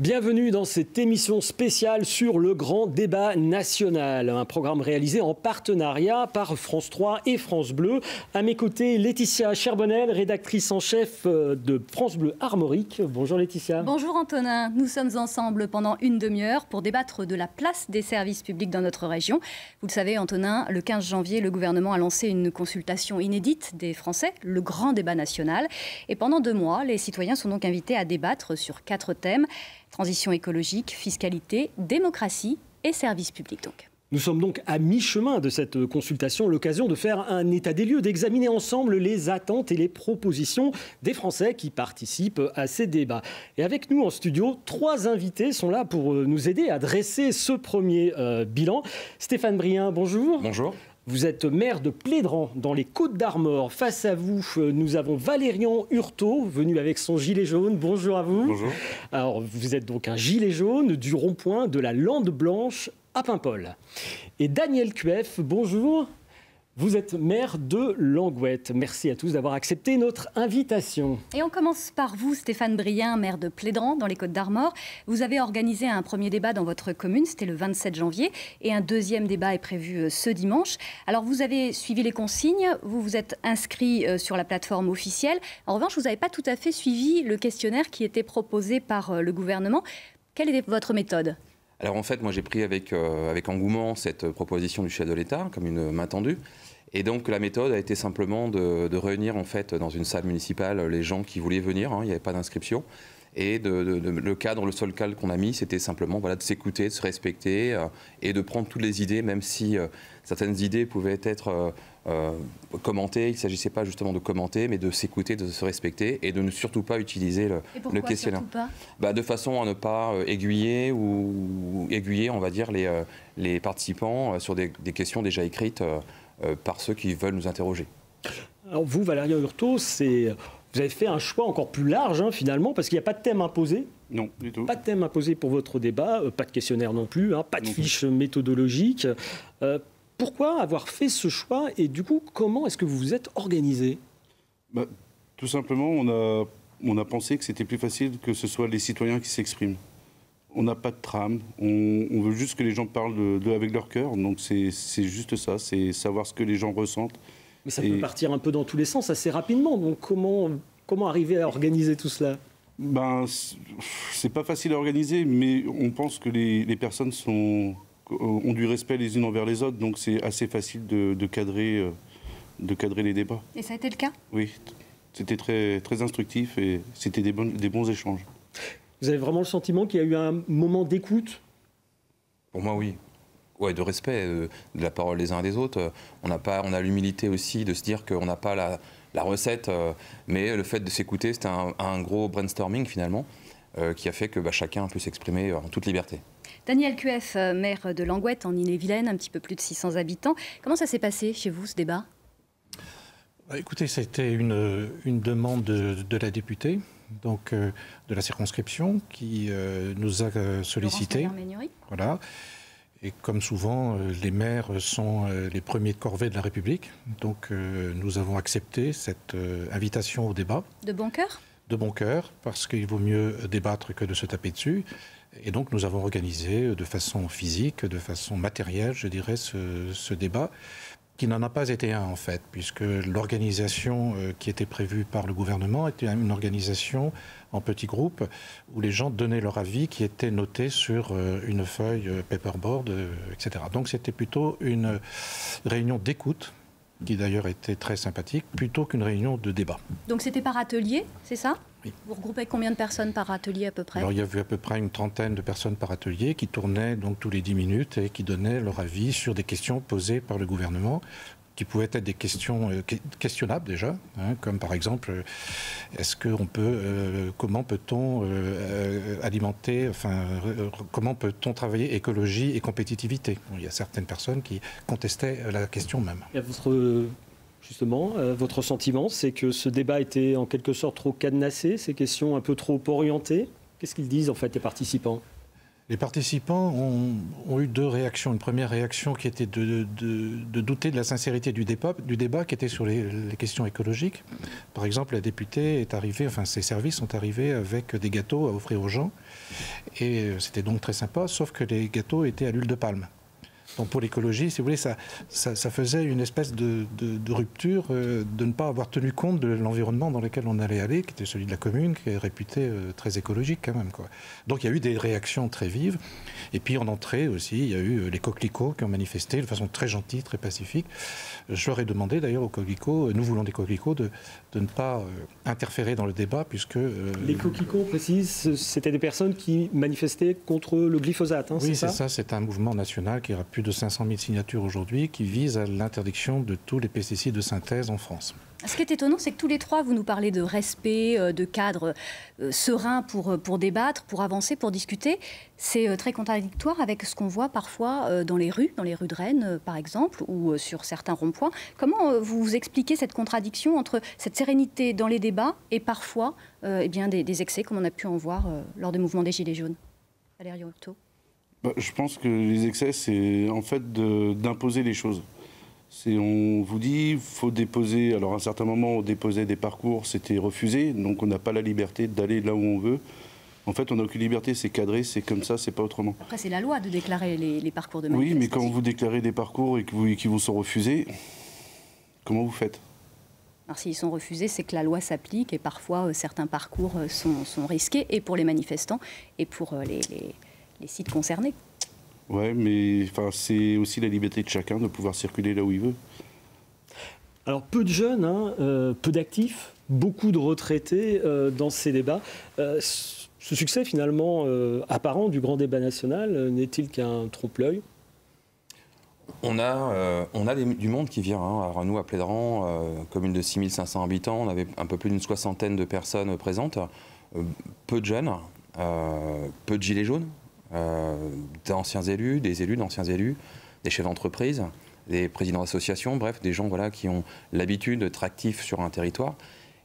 Bienvenue dans cette émission spéciale sur le grand débat national, un programme réalisé en partenariat par France 3 et France Bleu. À mes côtés, Laetitia Cherbonnel, rédactrice en chef de France Bleu Armorique. Bonjour Laetitia. Bonjour Antonin, nous sommes ensemble pendant une demi-heure pour débattre de la place des services publics dans notre région. Vous le savez Antonin, le 15 janvier, le gouvernement a lancé une consultation inédite des Français, le grand débat national. Et pendant 2 mois, les citoyens sont donc invités à débattre sur 4 thèmes. Transition écologique, fiscalité, démocratie et services publics donc. Nous sommes donc à mi-chemin de cette consultation, l'occasion de faire un état des lieux, d'examiner ensemble les attentes et les propositions des Français qui participent à ces débats. Et avec nous en studio, 3 invités sont là pour nous aider à dresser ce premier bilan. Stéphane Brien, bonjour. Bonjour. Vous êtes maire de Plédran, dans les Côtes-d'Armor. Face à vous, nous avons Valérian Hurtaud, venu avec son gilet jaune. Bonjour à vous. Bonjour. Alors, vous êtes donc un gilet jaune du rond-point de la Lande Blanche à Paimpol. Et Daniel Cueff, bonjour. Vous êtes maire de Langouette. Merci à tous d'avoir accepté notre invitation. Et on commence par vous, Stéphane Brien, maire de Plédran, dans les Côtes-d'Armor. Vous avez organisé un premier débat dans votre commune, c'était le 27 janvier, et un deuxième débat est prévu ce dimanche. Alors, vous avez suivi les consignes, vous vous êtes inscrit sur la plateforme officielle. En revanche, vous n'avez pas tout à fait suivi le questionnaire qui était proposé par le gouvernement. Quelle est votre méthode ? Alors en fait, moi j'ai pris avec engouement cette proposition du chef de l'État, comme une main tendue. Et donc la méthode a été simplement de réunir en fait dans une salle municipale les gens qui voulaient venir, il n'y avait pas d'inscription. Et le seul cadre qu'on a mis, c'était simplement de s'écouter, de se respecter et de prendre toutes les idées, même si certaines idées pouvaient être commentées. Il ne s'agissait pas justement de commenter, mais de s'écouter, de se respecter et de ne surtout pas utiliser le questionnaire. De façon à ne pas aiguiller, on va dire, les participants sur des questions déjà écrites par ceux qui veulent nous interroger. Alors vous, Valérian Hurtaud, vous avez fait un choix encore plus large, finalement, parce qu'il n'y a pas de thème imposé. Non, du tout. Pas de thème imposé pour votre débat, pas de questionnaire non plus, pas de fiche méthodologique. Pourquoi avoir fait ce choix et du coup, comment est-ce que vous vous êtes organisé ? Tout simplement, on a pensé que c'était plus facile que ce soit les citoyens qui s'expriment. On n'a pas de trame, on veut juste que les gens parlent avec leur cœur, donc c'est juste ça, c'est savoir ce que les gens ressentent. Mais ça peut partir un peu dans tous les sens assez rapidement, donc comment arriver à organiser tout cela ? C'est pas facile à organiser, mais on pense que les personnes ont du respect les unes envers les autres, donc c'est assez facile de cadrer les débats. Et ça a été le cas ? Oui, c'était très, très instructif et c'était des bons échanges. Vous avez vraiment le sentiment qu'il y a eu un moment d'écoute ? Pour moi, oui. Ouais, de respect de la parole des uns et des autres. On a l'humilité aussi de se dire qu'on n'a pas la recette, mais le fait de s'écouter, c'était un gros brainstorming finalement, qui a fait que chacun peut s'exprimer en toute liberté. Daniel Cueff, maire de Langouette en Ille-et-Vilaine, un petit peu plus de 600 habitants. Comment ça s'est passé chez vous, ce débat ? Écoutez, c'était une demande de la députée, donc de la circonscription, qui nous a sollicité. Voilà. Et comme souvent, les maires sont les premiers de corvée de la République. Donc nous avons accepté cette invitation au débat. De bon cœur ? De bon cœur, parce qu'il vaut mieux débattre que de se taper dessus. Et donc nous avons organisé de façon physique, de façon matérielle, je dirais, ce débat, qui n'en a pas été un en fait, puisque l'organisation qui était prévue par le gouvernement était une organisation en petits groupes où les gens donnaient leur avis qui était noté sur une feuille paperboard, etc. Donc c'était plutôt une réunion d'écoute, qui d'ailleurs était très sympathique, plutôt qu'une réunion de débat. Donc c'était par atelier, c'est ça ? Oui. Vous regroupez combien de personnes par atelier à peu près ? Alors il y avait à peu près une trentaine de personnes par atelier qui tournaient donc tous les 10 minutes et qui donnaient leur avis sur des questions posées par le gouvernement, qui pouvaient être des questions questionnables déjà, comme par exemple, comment peut-on alimenter, comment peut-on travailler écologie et compétitivité ? Il y a certaines personnes qui contestaient la question même. Et votre sentiment, c'est que ce débat était en quelque sorte trop cadenassé, ces questions un peu trop orientées. Qu'est-ce qu'ils disent en fait les participants ? Les participants ont eu deux réactions. Une première réaction qui était de douter de la sincérité du débat qui était sur les questions écologiques. Par exemple, la députée est arrivée, enfin ses services sont arrivés avec des gâteaux à offrir aux gens. Et c'était donc très sympa, sauf que les gâteaux étaient à l'huile de palme. Donc pour l'écologie, si vous voulez, ça faisait une espèce de rupture de ne pas avoir tenu compte de l'environnement dans lequel on allait aller, qui était celui de la commune, qui est réputé très écologique quand même, quoi. Donc il y a eu des réactions très vives. Et puis en entrée aussi, il y a eu les coquelicots qui ont manifesté de façon très gentille, très pacifique. Je leur ai demandé d'ailleurs aux coquelicots, nous voulons des coquelicots, de ne pas interférer dans le débat puisque... Les coquelicots, on précise, c'était des personnes qui manifestaient contre le glyphosate, hein, oui, c'est ça? Oui, c'est ça. C'est un mouvement national qui a plus de 500 000 signatures aujourd'hui qui vise à l'interdiction de tous les pesticides de synthèse en France. Ce qui est étonnant, c'est que tous les trois, vous nous parlez de respect, de cadre serein pour débattre, pour avancer, pour discuter. C'est très contradictoire avec ce qu'on voit parfois dans les rues de Rennes, par exemple, ou sur certains ronds-points. Comment vous expliquez cette contradiction entre cette sérénité dans les débats et parfois eh bien, des excès, comme on a pu en voir lors des mouvements des Gilets jaunes? Valérie Hurtaud. Je pense que les excès, c'est en fait d'imposer les choses. On vous dit, il faut déposer. Alors à un certain moment, on déposait des parcours, c'était refusé, donc on n'a pas la liberté d'aller là où on veut. En fait, on n'a aucune liberté, c'est cadré, c'est comme ça, c'est pas autrement. Après, c'est la loi de déclarer les parcours de manifestation. Oui, mais quand vous déclarez des parcours et qui vous sont refusés, comment vous faites? Alors s'ils sont refusés, c'est que la loi s'applique et parfois certains parcours sont risqués, et pour les manifestants et pour les sites concernés. Ouais, mais c'est aussi la liberté de chacun de pouvoir circuler là où il veut. Alors peu de jeunes, hein, peu d'actifs, beaucoup de retraités dans ces débats. Ce succès finalement apparent du grand débat national n'est-il qu'un trompe-l'œil? On a du monde qui vient. Hein. Alors nous, à Plédran, commune de 6500 habitants, on avait un peu plus d'une 60aine de personnes présentes. Peu de jeunes, peu de gilets jaunes. D'anciens élus, des élus d'anciens élus, des chefs d'entreprise, des présidents d'associations, bref, des gens voilà, qui ont l'habitude d'être actifs sur un territoire.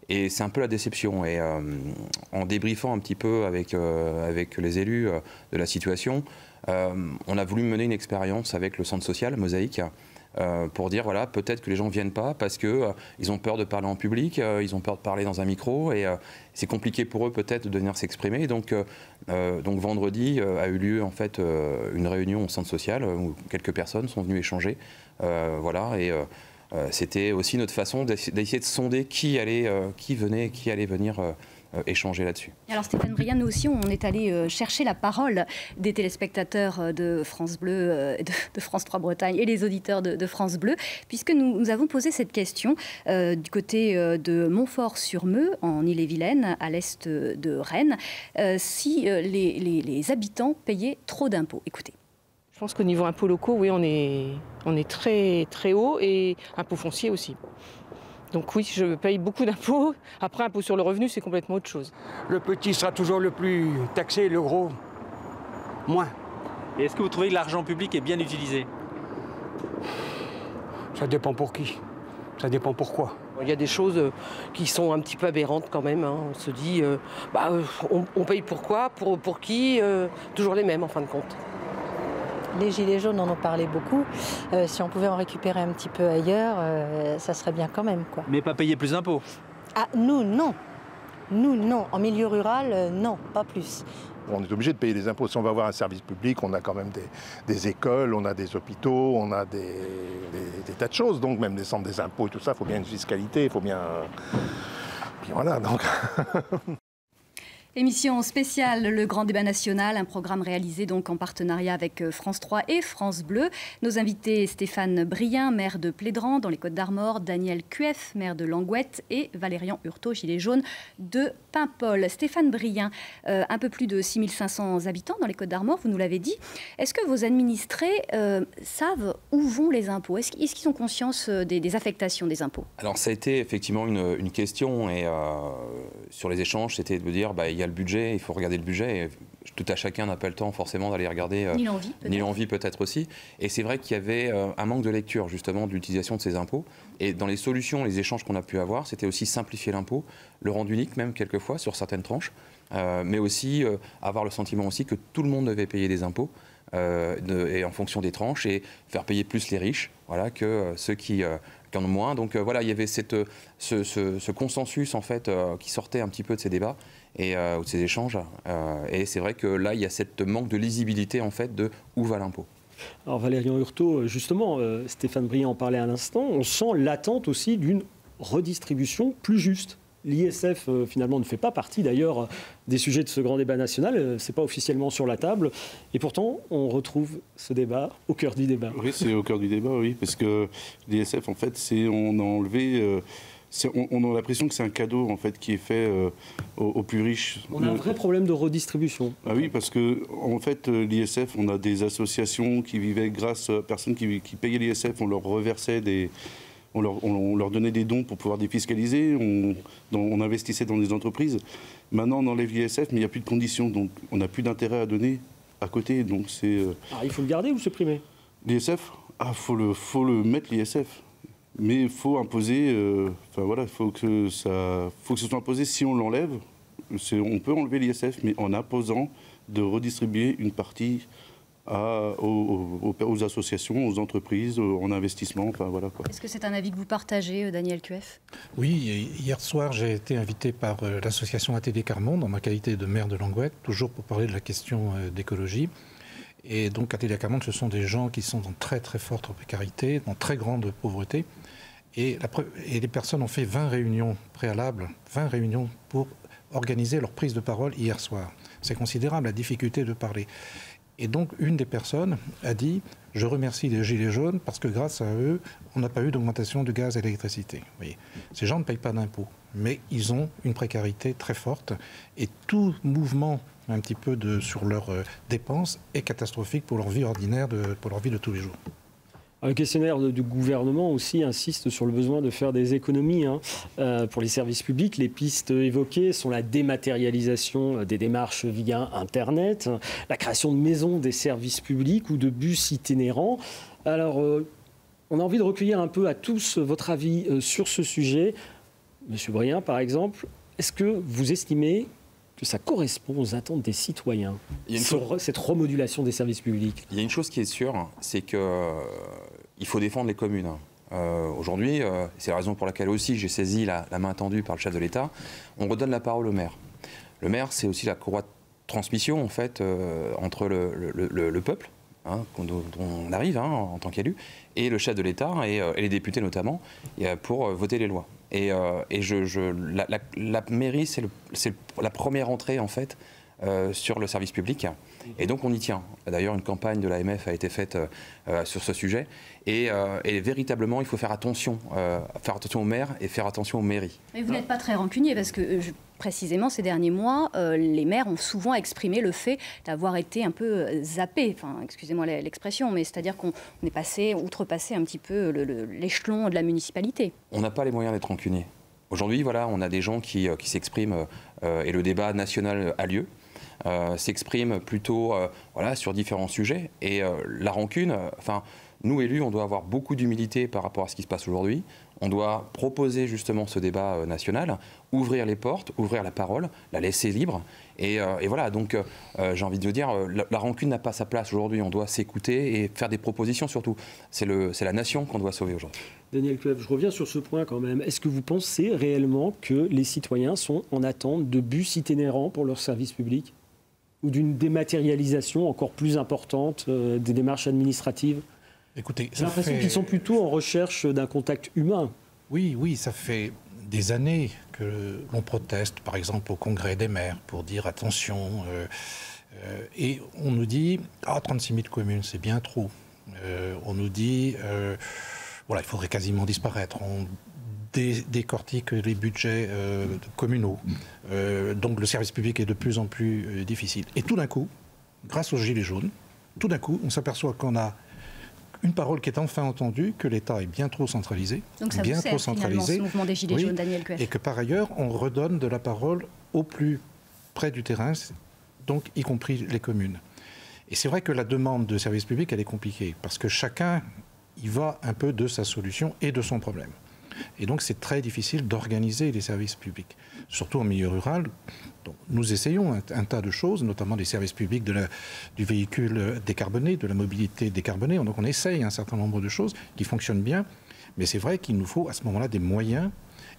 Et c'est un peu la déception. Et en débriefant un petit peu avec les élus de la situation, on a voulu mener une expérience avec le centre social, Mosaïque, pour dire voilà, peut-être que les gens ne viennent pas parce qu'ils ont peur de parler en public, ils ont peur de parler dans un micro, et c'est compliqué pour eux peut-être de venir s'exprimer. Donc vendredi a eu lieu en fait une réunion au centre social où quelques personnes sont venues échanger. Voilà, et c'était aussi notre façon d'essayer de sonder qui allait venir échanger là-dessus. Alors Stéphane Briand, nous aussi, on est allé chercher la parole des téléspectateurs de France Bleu, de France 3 Bretagne et les auditeurs de France Bleu, puisque nous avons posé cette question du côté de Montfort-sur-Meux, en Ille-et-Vilaine, à l'est de Rennes, si les habitants payaient trop d'impôts. Écoutez. Je pense qu'au niveau impôts locaux, oui, on est très, très haut, et impôts fonciers aussi. Donc oui, je paye beaucoup d'impôts. Après, impôt sur le revenu, c'est complètement autre chose. Le petit sera toujours le plus taxé, le gros, moins. Et est-ce que vous trouvez que l'argent public est bien utilisé? Ça dépend pour qui. Ça dépend pourquoi. Il y a des choses qui sont un petit peu aberrantes quand même. Hein. On se dit, on paye pourquoi, pour qui, toujours les mêmes en fin de compte. Les gilets jaunes en ont parlé beaucoup. Si on pouvait en récupérer un petit peu ailleurs, ça serait bien quand même, quoi. Mais pas payer plus d'impôts? Ah, nous, non. Nous, non. En milieu rural, non, pas plus. On est obligé de payer des impôts. Si on va avoir un service public, on a quand même des écoles, on a des hôpitaux, on a des tas de choses. Donc même descendre des impôts et tout ça, il faut bien une fiscalité, il faut bien... Puis voilà, donc... Émission spéciale, le Grand Débat National, un programme réalisé donc en partenariat avec France 3 et France Bleu. Nos invités, Stéphane Briand, maire de Plédran dans les Côtes-d'Armor, Daniel Cueff, maire de Langouette, et Valérian Hurtaud, gilet jaune de Paimpol. Stéphane Briand, un peu plus de 6500 habitants dans les Côtes-d'Armor, vous nous l'avez dit. Est-ce que vos administrés savent où vont les impôts? Est-ce qu'ils ont conscience des affectations des impôts? Alors ça a été effectivement une question, et sur les échanges, c'était de dire il y a le budget, il faut regarder le budget. Et tout à chacun n'a pas le temps forcément d'aller regarder. Ni l'envie peut-être aussi. Et c'est vrai qu'il y avait un manque de lecture justement de l'utilisation de ces impôts. Et dans les solutions, les échanges qu'on a pu avoir, c'était aussi simplifier l'impôt, le rendre unique même quelquefois sur certaines tranches, mais aussi avoir le sentiment aussi que tout le monde devait payer des impôts. Et en fonction des tranches, et faire payer plus les riches, voilà, que ceux qui en ont moins. Donc voilà, il y avait ce consensus en fait qui sortait un petit peu de ces débats et de ces échanges. Et c'est vrai que là, il y a cette manque de lisibilité en fait de où va l'impôt. Alors Valérian Hurtaud, justement, Stéphane Briand en parlait à l'instant, on sent l'attente aussi d'une redistribution plus juste. L'ISF, finalement, ne fait pas partie, d'ailleurs, des sujets de ce grand débat national. Ce n'est pas officiellement sur la table. Et pourtant, on retrouve ce débat au cœur du débat. Oui, c'est au cœur du débat, oui. Parce que l'ISF, en fait, on a enlevé... on a l'impression que c'est un cadeau, en fait, qui est fait aux plus riches. On a un vrai problème de redistribution. Ah oui, parce que, en fait, l'ISF, on a des associations qui vivaient grâce à personnes qui payaient l'ISF. On leur reversait on leur donnait des dons pour pouvoir défiscaliser, on investissait dans des entreprises. Maintenant, on enlève l'ISF, mais il n'y a plus de conditions, donc on n'a plus d'intérêt à donner à côté. Donc c'est. Il faut le garder ou supprimer? L'ISF, faut le mettre l'ISF, mais il faut imposer. Voilà, faut que ce soit imposé. Si on l'enlève, on peut enlever l'ISF, mais en imposant de redistribuer une partie aux associations, aux entreprises, en investissement, enfin voilà quoi. Est-ce que c'est un avis que vous partagez, Daniel Cueff? Oui, hier soir j'ai été invité par l'association ATD Carmonde en ma qualité de maire de Languette, toujours pour parler de la question d'écologie. Et donc ATD Carmonde, ce sont des gens qui sont en très très forte précarité, dans très grande pauvreté. Et les personnes ont fait 20 réunions préalables, 20 réunions pour organiser leur prise de parole hier soir. C'est considérable la difficulté de parler. Et donc, une des personnes a dit « Je remercie les Gilets jaunes parce que grâce à eux, on n'a pas eu d'augmentation de gaz et d'électricité. » Vous voyez, ces gens ne payent pas d'impôts, mais ils ont une précarité très forte. Et tout mouvement un petit peu sur leurs dépenses est catastrophique pour leur vie ordinaire, pour leur vie de tous les jours. Le questionnaire du gouvernement aussi insiste sur le besoin de faire des économies pour les services publics. Les pistes évoquées sont la dématérialisation des démarches via Internet, la création de maisons des services publics ou de bus itinérants. Alors, on a envie de recueillir un peu à tous votre avis sur ce sujet. Monsieur Briand, par exemple, est-ce que vous estimez que ça correspond aux attentes des citoyens, cette remodulation des services publics? Il y a une chose qui est sûre, c'est qu'il faut défendre les communes. Aujourd'hui, c'est la raison pour laquelle aussi j'ai saisi la main tendue par le chef de l'État, on redonne la parole au maire. Le maire, c'est aussi la courroie de transmission en fait, entre le peuple, dont on arrive en tant qu'élu, et le chef de l'État, et les députés notamment, pour voter les lois. Et la mairie, c'est la première entrée en fait sur le service public. Et donc on y tient. D'ailleurs, une campagne de l'AMF a été faite sur ce sujet. Et véritablement, il faut faire attention aux maires et faire attention aux mairies. Mais vous n'êtes pas très rancunier parce que, précisément, ces derniers mois, les maires ont souvent exprimé le fait d'avoir été un peu zappés. Enfin, excusez-moi l'expression, mais c'est-à-dire qu'on est outrepassé un petit peu l'échelon de la municipalité. On n'a pas les moyens d'être rancunier. Aujourd'hui, voilà, on a des gens qui s'expriment et le débat national a lieu. S'exprime plutôt sur différents sujets. Et la rancune, nous élus, on doit avoir beaucoup d'humilité par rapport à ce qui se passe aujourd'hui. On doit proposer justement ce débat national, ouvrir les portes, ouvrir la parole, la laisser libre. Et voilà, donc j'ai envie de dire, la rancune n'a pas sa place aujourd'hui. On doit s'écouter et faire des propositions surtout. C'est la nation qu'on doit sauver aujourd'hui. Daniel Cueff, je reviens sur ce point quand même. Est-ce que vous pensez réellement que les citoyens sont en attente de bus itinérants pour leur service public ? Ou d'une dématérialisation encore plus importante des démarches administratives? Écoutez, j'ai l'impression qu'ils sont plutôt en recherche d'un contact humain. Oui, ça fait des années que l'on proteste, par exemple au Congrès des maires, pour dire attention. Et on nous dit 36 000 communes, c'est bien trop. On nous dit il faudrait quasiment disparaître. On décortique les budgets communaux. Donc le service public est de plus en plus difficile. Et tout d'un coup, grâce aux Gilets jaunes, on s'aperçoit qu'on a une parole qui est enfin entendue, que l'État est bien trop centralisé. Donc ça vous sert finalement ce mouvement des Gilets jaunes, Daniel Cueff. Et que par ailleurs, on redonne de la parole aux plus près du terrain, donc y compris les communes. Et c'est vrai que la demande de service public, elle est compliquée, parce que chacun y va un peu de sa solution et de son problème. Et donc c'est très difficile d'organiser les services publics, surtout en milieu rural. Donc, nous essayons un tas de choses, notamment des services publics du véhicule décarboné, de la mobilité décarbonée. Donc on essaye un certain nombre de choses qui fonctionnent bien, mais c'est vrai qu'il nous faut à ce moment-là des moyens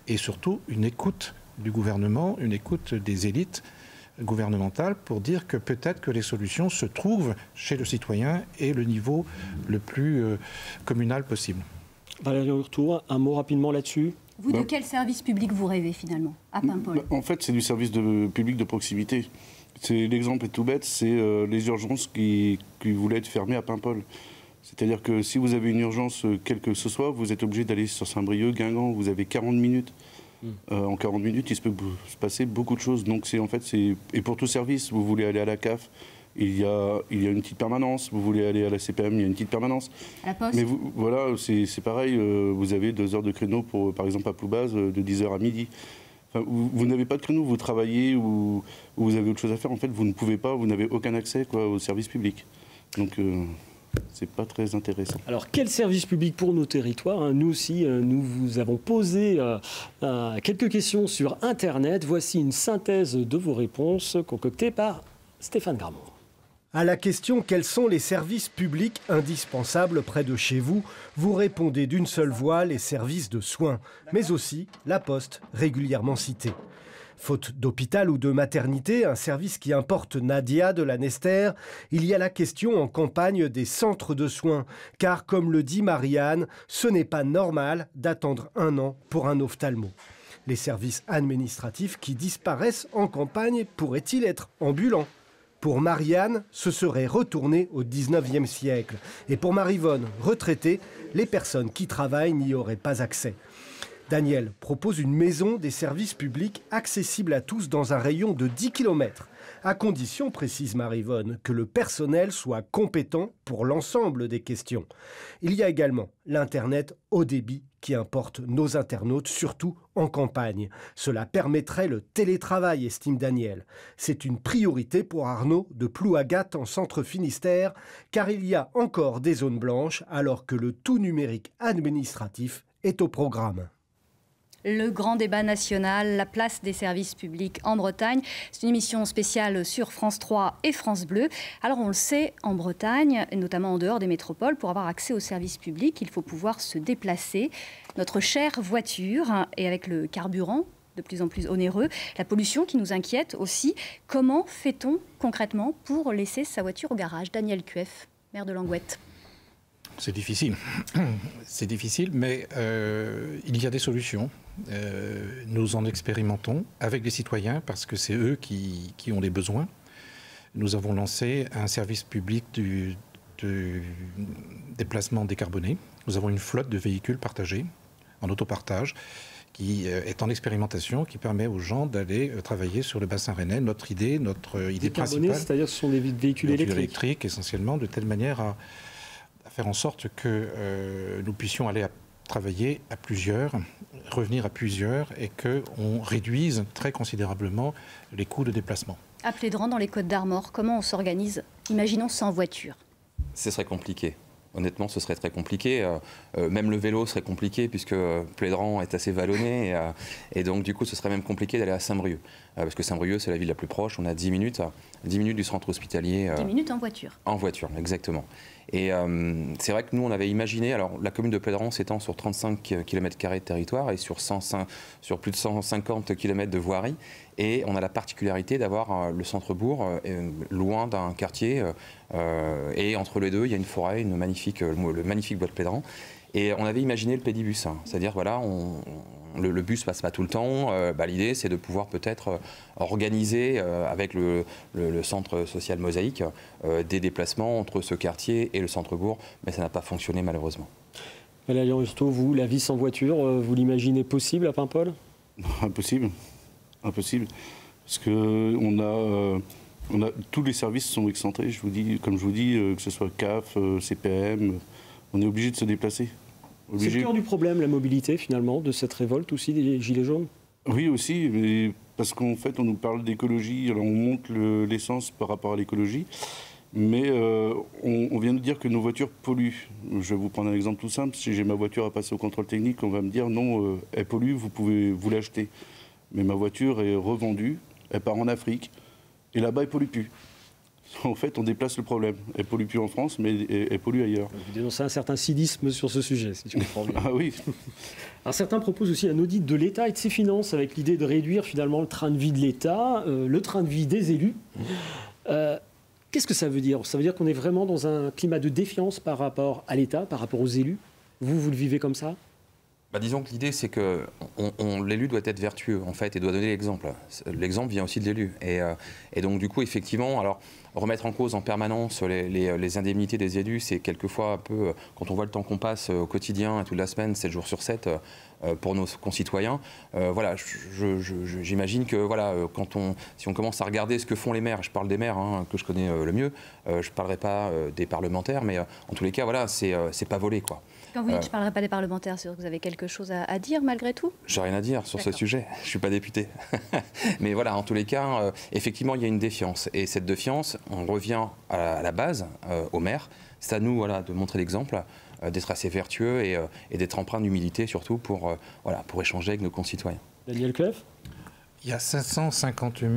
et surtout une écoute du gouvernement, une écoute des élites gouvernementales pour dire que peut-être que les solutions se trouvent chez le citoyen et le niveau le plus communal possible. Valérie Hurtaud, un mot rapidement là-dessus. Vous, de quel service public vous rêvez finalement, à Paimpol? En fait, c'est du service public de proximité. L'exemple est tout bête, c'est les urgences qui voulaient être fermées à Paimpol. C'est-à-dire que si vous avez une urgence, quelle que ce soit, vous êtes obligé d'aller sur Saint-Brieuc, Guingamp, vous avez 40 minutes. En 40 minutes, il se peut se passer beaucoup de choses. Donc et pour tout service, vous voulez aller à la CAF, il y a une petite permanence. Vous voulez aller à la CPM, il y a une petite permanence. À la Poste. Mais voilà, c'est pareil. Vous avez 2 heures de créneau par exemple à Ploubaz, de 10h à midi. Enfin, vous n'avez pas de créneau, vous travaillez ou vous avez autre chose à faire. En fait, vous ne pouvez pas, vous n'avez aucun accès au service public. Donc c'est pas très intéressant. Alors, quel service public pour nos territoires? Nous aussi, nous vous avons posé quelques questions sur Internet. Voici une synthèse de vos réponses concoctées par Stéphane Gramont. À la question « Quels sont les services publics indispensables près de chez vous ?», vous répondez d'une seule voix les services de soins, mais aussi la Poste, régulièrement citée. Faute d'hôpital ou de maternité, un service qui importe Nadia de la Nester, il y a la question en campagne des centres de soins. Car comme le dit Marianne, ce n'est pas normal d'attendre 1 an pour un ophtalmo. Les services administratifs qui disparaissent en campagne pourraient-ils être ambulants ? Pour Marianne, ce serait retourné au 19e siècle. Et pour Marivonne, retraitée, les personnes qui travaillent n'y auraient pas accès. Daniel propose une maison des services publics accessible à tous dans un rayon de 10 km, à condition, précise Marivonne, que le personnel soit compétent pour l'ensemble des questions. Il y a également l'Internet haut débit qui importe nos internautes, surtout en campagne. Cela permettrait le télétravail, estime Daniel. C'est une priorité pour Arnaud de Plouagat en centre Finistère, car il y a encore des zones blanches alors que le tout numérique administratif est au programme. Le grand débat national, la place des services publics en Bretagne. C'est une émission spéciale sur France 3 et France Bleu. Alors on le sait, en Bretagne, et notamment en dehors des métropoles, pour avoir accès aux services publics, il faut pouvoir se déplacer. Notre chère voiture, et avec le carburant de plus en plus onéreux, la pollution qui nous inquiète aussi. Comment fait-on concrètement pour laisser sa voiture au garage? Daniel Cueff, maire de Languette. C'est difficile. C'est difficile, mais il y a des solutions. Nous en expérimentons avec les citoyens parce que c'est eux qui ont des besoins. Nous avons lancé un service public du déplacement décarboné. Nous avons une flotte de véhicules partagés, en autopartage, qui est en expérimentation, qui permet aux gens d'aller travailler sur le bassin rennais. Notre idée principale... c'est-à-dire ce sont des véhicules électriques essentiellement, de telle manière à faire en sorte que nous puissions aller travailler à plusieurs, revenir à plusieurs et qu'on réduise très considérablement les coûts de déplacement. À Plédran, dans les Côtes-d'Armor, comment on s'organise? Imaginons sans voiture. Ce serait compliqué. Honnêtement, ce serait très compliqué. Même le vélo serait compliqué puisque Plédran est assez vallonné. Et donc, du coup, ce serait même compliqué d'aller à Saint-Brieuc. Parce que Saint-Brieuc, c'est la ville la plus proche. On a 10 minutes du centre hospitalier. 10 minutes en voiture. En voiture, exactement. Et c'est vrai que nous, on avait imaginé... Alors, la commune de Plédran s'étend sur 35 km² de territoire et sur plus de 150 km de voirie. Et on a la particularité d'avoir le centre-bourg loin d'un quartier. Et entre les deux, il y a une forêt, le magnifique bois de Plédran. Et on avait imaginé le pédibus. C'est-à-dire, voilà, le bus passe pas tout le temps. L'idée, c'est de pouvoir peut-être organiser avec le centre social Mosaïque des déplacements entre ce quartier et le centre-bourg. Mais ça n'a pas fonctionné, malheureusement. Valérie Hurtaud, vous, la vie sans voiture, vous l'imaginez possible à Paimpol? Impossible. Impossible. Parce que tous les services sont excentrés. Comme je vous dis, que ce soit CAF, CPM, on est obligé de se déplacer. C'est le cœur du problème, la mobilité, finalement, de cette révolte aussi des Gilets jaunes? Oui, aussi, mais parce qu'en fait, on nous parle d'écologie, alors on monte l'essence par rapport à l'écologie, mais on vient nous dire que nos voitures polluent. Je vais vous prendre un exemple tout simple. Si j'ai ma voiture à passer au contrôle technique, on va me dire non, elle pollue, vous pouvez vous l'acheter. Mais ma voiture est revendue, elle part en Afrique, et là-bas, elle ne pollue plus. En fait, on déplace le problème. Elle ne pollue plus en France, mais elle pollue ailleurs. Vous dénoncez un certain cynisme sur ce sujet, si je comprends bien. Ah oui. Alors, certains proposent aussi un audit de l'État et de ses finances, avec l'idée de réduire finalement le train de vie de l'État, le train de vie des élus. Qu'est-ce que ça veut dire? Ça veut dire qu'on est vraiment dans un climat de défiance par rapport à l'État, par rapport aux élus? Vous le vivez comme ça? Disons que l'idée, c'est que l'élu doit être vertueux, en fait, et doit donner l'exemple. L'exemple vient aussi de l'élu. Et donc, du coup, effectivement, alors, remettre en cause en permanence les indemnités des élus, c'est quelquefois un peu, quand on voit le temps qu'on passe au quotidien et toute la semaine, 7 jours sur 7, pour nos concitoyens. Voilà, j'imagine que voilà, si on commence à regarder ce que font les maires, je parle des maires que je connais le mieux, je ne parlerai pas des parlementaires, mais en tous les cas, voilà, c'est pas volé, quoi. Quand vous dites je ne parlerai pas des parlementaires, c'est sûr que vous avez quelque chose à dire malgré tout? J'ai rien à dire sur ce sujet, je ne suis pas député. Mais voilà, en tous les cas, effectivement, il y a une défiance. Et cette défiance, on revient à la base, aux maires. C'est à nous voilà, de montrer l'exemple, d'être assez vertueux et d'être empreint d'humilité surtout pour échanger avec nos concitoyens. Daniel Cloef? Il y a 550 000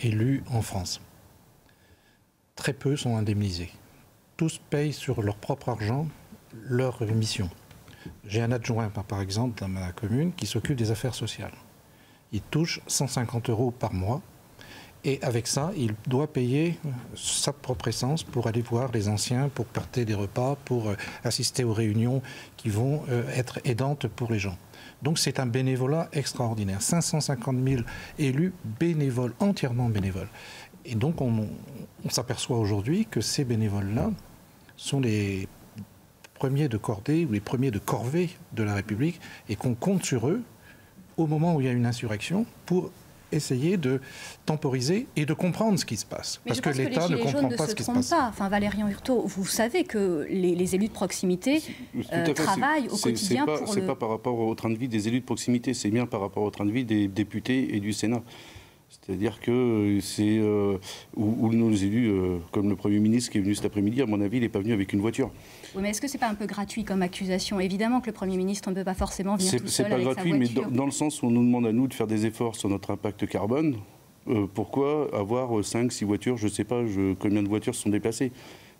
élus en France. Très peu sont indemnisés. Tous payent sur leur propre argent leur mission. J'ai un adjoint, par exemple, dans ma commune, qui s'occupe des affaires sociales. Il touche 150 € par mois et avec ça, il doit payer sa propre essence pour aller voir les anciens, pour porter des repas, pour assister aux réunions qui vont être aidantes pour les gens. Donc c'est un bénévolat extraordinaire. 550 000 élus bénévoles, entièrement bénévoles. Et donc on s'aperçoit aujourd'hui que ces bénévoles-là sont les premiers de cordée ou les premiers de corvée de la République et qu'on compte sur eux au moment où il y a une insurrection pour essayer de temporiser et de comprendre ce qui se passe. Mais parce que l'État ne comprend pas ce qui se passe. Enfin, Valérian Hurtaud, vous savez que les élus de proximité travaillent au quotidien pour C'est pas par rapport au train de vie des élus de proximité, c'est bien par rapport au train de vie des députés et du Sénat. C'est-à-dire que c'est où nos élus, comme le Premier ministre qui est venu cet après-midi, à mon avis, il n'est pas venu avec une voiture. Oui, mais est-ce que c'est pas un peu gratuit comme accusation? Évidemment que le Premier ministre ne peut pas forcément venir tout seul avec sa voiture. C'est pas gratuit, mais dans le sens où on nous demande à nous de faire des efforts sur notre impact carbone, pourquoi avoir 5-6 voitures? Je ne sais pas combien de voitures sont déplacées.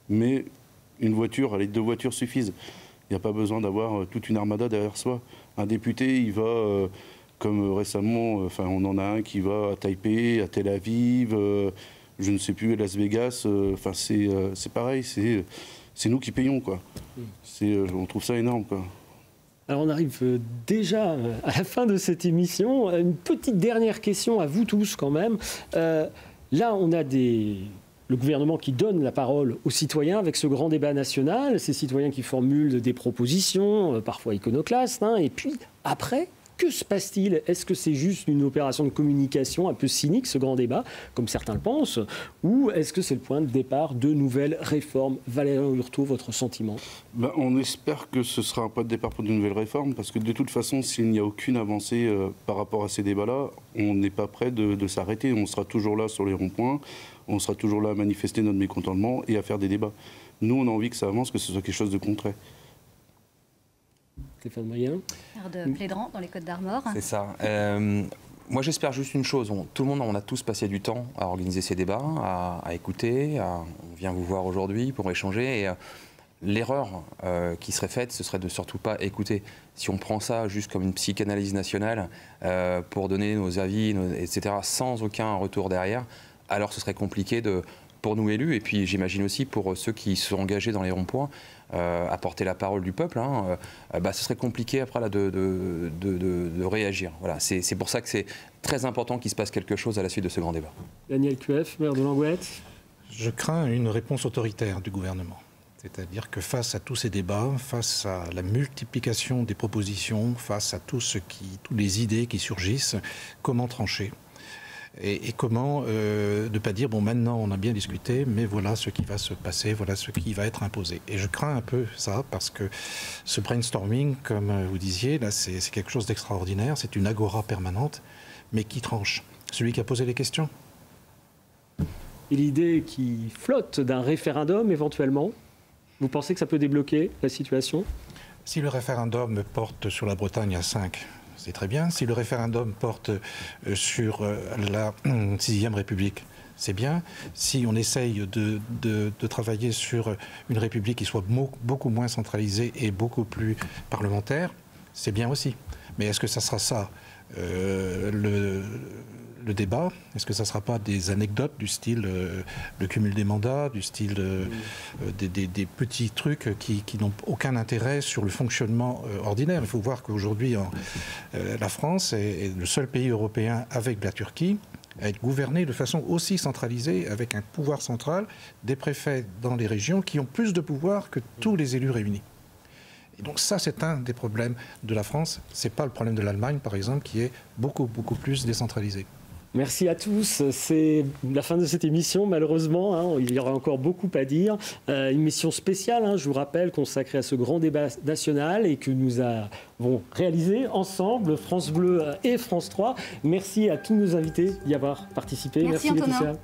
Mais une voiture, les 2 voitures suffisent. Il n'y a pas besoin d'avoir toute une armada derrière soi. Un député, il va... comme récemment, on en a un qui va à Taipei, à Tel Aviv, je ne sais plus, à Las Vegas. C'est pareil, c'est nous qui payons, quoi. On trouve ça énorme, quoi. Alors on arrive déjà à la fin de cette émission. Une petite dernière question à vous tous quand même. Là, on a le gouvernement qui donne la parole aux citoyens avec ce grand débat national, ces citoyens qui formulent des propositions, parfois iconoclastes, et puis après... Que se passe-t-il? Est-ce que c'est juste une opération de communication un peu cynique, ce grand débat, comme certains le pensent, ou est-ce que c'est le point de départ de nouvelles réformes? Valérian Hurtaud, votre sentiment? On espère que ce sera un point de départ pour de nouvelles réformes, parce que de toute façon, s'il n'y a aucune avancée par rapport à ces débats-là, on n'est pas prêt de s'arrêter. On sera toujours là sur les ronds-points, on sera toujours là à manifester notre mécontentement et à faire des débats. Nous, on a envie que ça avance, que ce soit quelque chose de concret. Stéphane Brien. De Plédran, dans les Côtes-d'Armor. C'est ça. Moi, j'espère juste une chose. Tout le monde, on a tous passé du temps à organiser ces débats, à écouter. On vient vous voir aujourd'hui pour échanger. Et l'erreur qui serait faite, ce serait de surtout pas écouter. Si on prend ça juste comme une psychanalyse nationale pour donner nos avis, etc., sans aucun retour derrière, alors ce serait compliqué pour nous élus, et puis j'imagine aussi pour ceux qui se sont engagés dans les ronds-points, à porter la parole du peuple, ce serait compliqué après là, de réagir. Voilà, c'est pour ça que c'est très important qu'il se passe quelque chose à la suite de ce grand débat. Daniel Cloef, maire de Langouette. Je crains une réponse autoritaire du gouvernement. C'est-à-dire que face à tous ces débats, face à la multiplication des propositions, face à toutes les idées qui surgissent, comment trancher ? Et comment ne pas dire, bon, maintenant on a bien discuté, mais voilà ce qui va se passer, voilà ce qui va être imposé. Et je crains un peu ça, parce que ce brainstorming, comme vous disiez, là, c'est quelque chose d'extraordinaire, c'est une agora permanente, mais qui tranche. celui qui a posé les questions. Et l'idée qui flotte d'un référendum éventuellement, vous pensez que ça peut débloquer la situation? Si le référendum porte sur la Bretagne à 5, c'est très bien. Si le référendum porte sur la 6e République, c'est bien. Si on essaye de travailler sur une République qui soit beaucoup moins centralisée et beaucoup plus parlementaire, c'est bien aussi. Mais est-ce que ça sera ça le débat? Est-ce que ça ne sera pas des anecdotes du style le cumul des mandats, du style des petits trucs qui n'ont aucun intérêt sur le fonctionnement ordinaire? Il faut voir qu'aujourd'hui, la France est le seul pays européen avec la Turquie à être gouverné de façon aussi centralisée, avec un pouvoir central, des préfets dans les régions qui ont plus de pouvoir que tous les élus réunis. Et donc ça, c'est un des problèmes de la France. Ce n'est pas le problème de l'Allemagne, par exemple, qui est beaucoup plus décentralisé. Merci à tous. C'est la fin de cette émission, malheureusement. Hein, il y aura encore beaucoup à dire. Une émission spéciale, hein, je vous rappelle, consacrée à ce grand débat national et que nous avons réalisé ensemble, France Bleu et France 3. Merci à tous nos invités d'y avoir participé. Merci Laetitia.